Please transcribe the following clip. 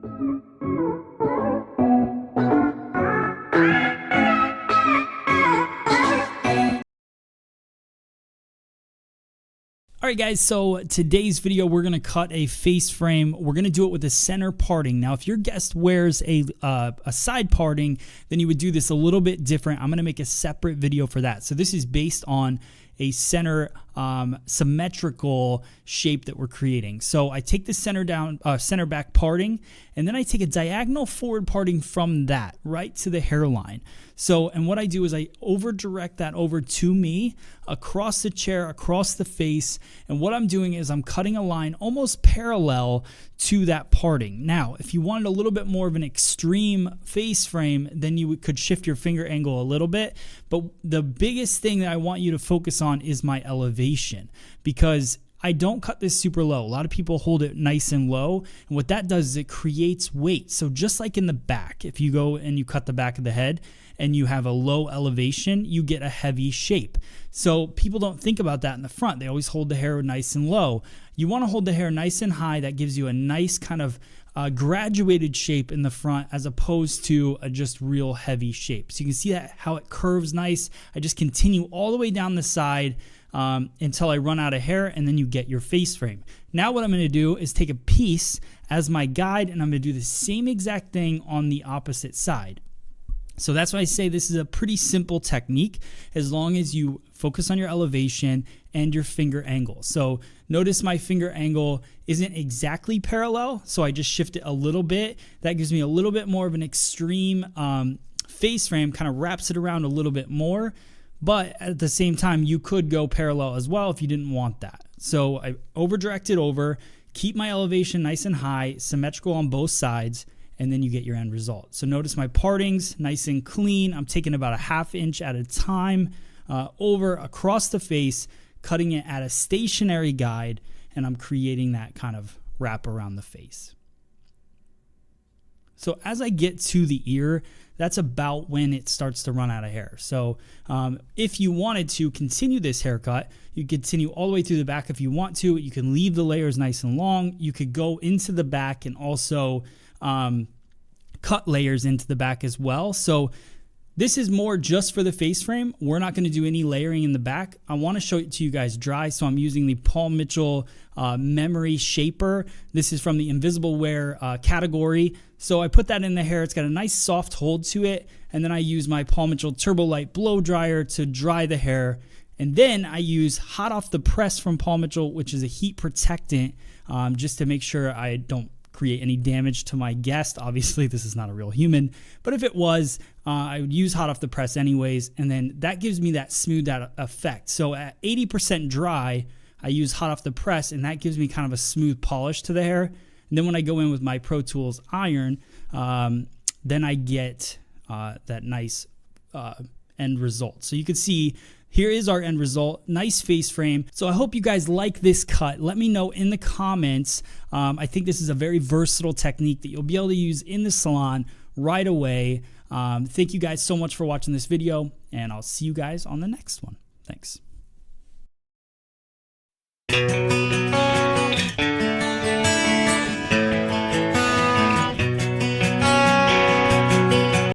All right, guys, so today's video, we're going to cut a face frame. We're going to do it with a center parting. Now, if your guest wears a side parting, then you would do this a little bit different. I'm going to make a separate video for that. So this is based on a center symmetrical shape that we're creating. So I take the center back parting, and then I take a diagonal forward parting from that right to the hairline. So, and what I do is I over direct that over to me, across the chair, across the face, and what I'm doing is I'm cutting a line almost parallel to that parting. Now, if you wanted a little bit more of an extreme face frame, then you could shift your finger angle a little bit, but the biggest thing that I want you to focus on is my elevation, because I don't cut this super low. A lot of people hold it nice and low, and what that does is it creates weight. So just like in the back, if you go and you cut the back of the head and you have a low elevation, you get a heavy shape. So people don't think about that in the front. They always hold the hair nice and low. You want to hold the hair nice and high. That gives you a nice kind of graduated shape in the front, as opposed to a just real heavy shape. So you can see that how it curves nice. I just continue all the way down the side until I run out of hair, and then you get your face frame. Now what I'm going to do is take a piece as my guide, and I'm going to do the same exact thing on the opposite side. So that's why I say this is a pretty simple technique, as long as you focus on your elevation and your finger angle. So notice my finger angle isn't exactly parallel, so I just shift it a little bit. That gives me a little bit more of an extreme face frame, kind of wraps it around a little bit more. But at the same time, you could go parallel as well if you didn't want that. So I over direct it over, keep my elevation nice and high, symmetrical on both sides, and then you get your end result. So notice my partings, nice and clean. I'm taking about a ½ inch at a time over across the face, cutting it at a stationary guide, and I'm creating that kind of wrap around the face. So as I get to the ear, that's about when it starts to run out of hair. So if you wanted to continue this haircut, you continue all the way through the back if you want to. You can leave the layers nice and long. You could go into the back and also cut layers into the back as well. So this is more just for the face frame. We're not going to do any layering in the back. I want to show it to you guys dry, so I'm using the Paul Mitchell Memory Shaper. This is from the Invisible Wear category. So I put that in the hair. It's got a nice soft hold to it, and then I use my Paul Mitchell Turbo Light blow dryer to dry the hair. And then I use hot off the press from Paul Mitchell, which is a heat protectant, just to make sure I don't create any damage to my guest. Obviously, this is not a real human, but if it was, I would use hot off the press anyways, and then that gives me that smoothed out effect. So at 80% dry, I use hot off the press, and that gives me kind of a smooth polish to the hair. And then when I go in with my Pro Tools iron, then I get that nice end result. So you can see here is our end result. Nice face frame. So I hope you guys like this cut. Let me know in the comments. I think this is a very versatile technique that you'll be able to use in the salon right away. Thank you guys so much for watching this video, and I'll see you guys on the next one. Thanks.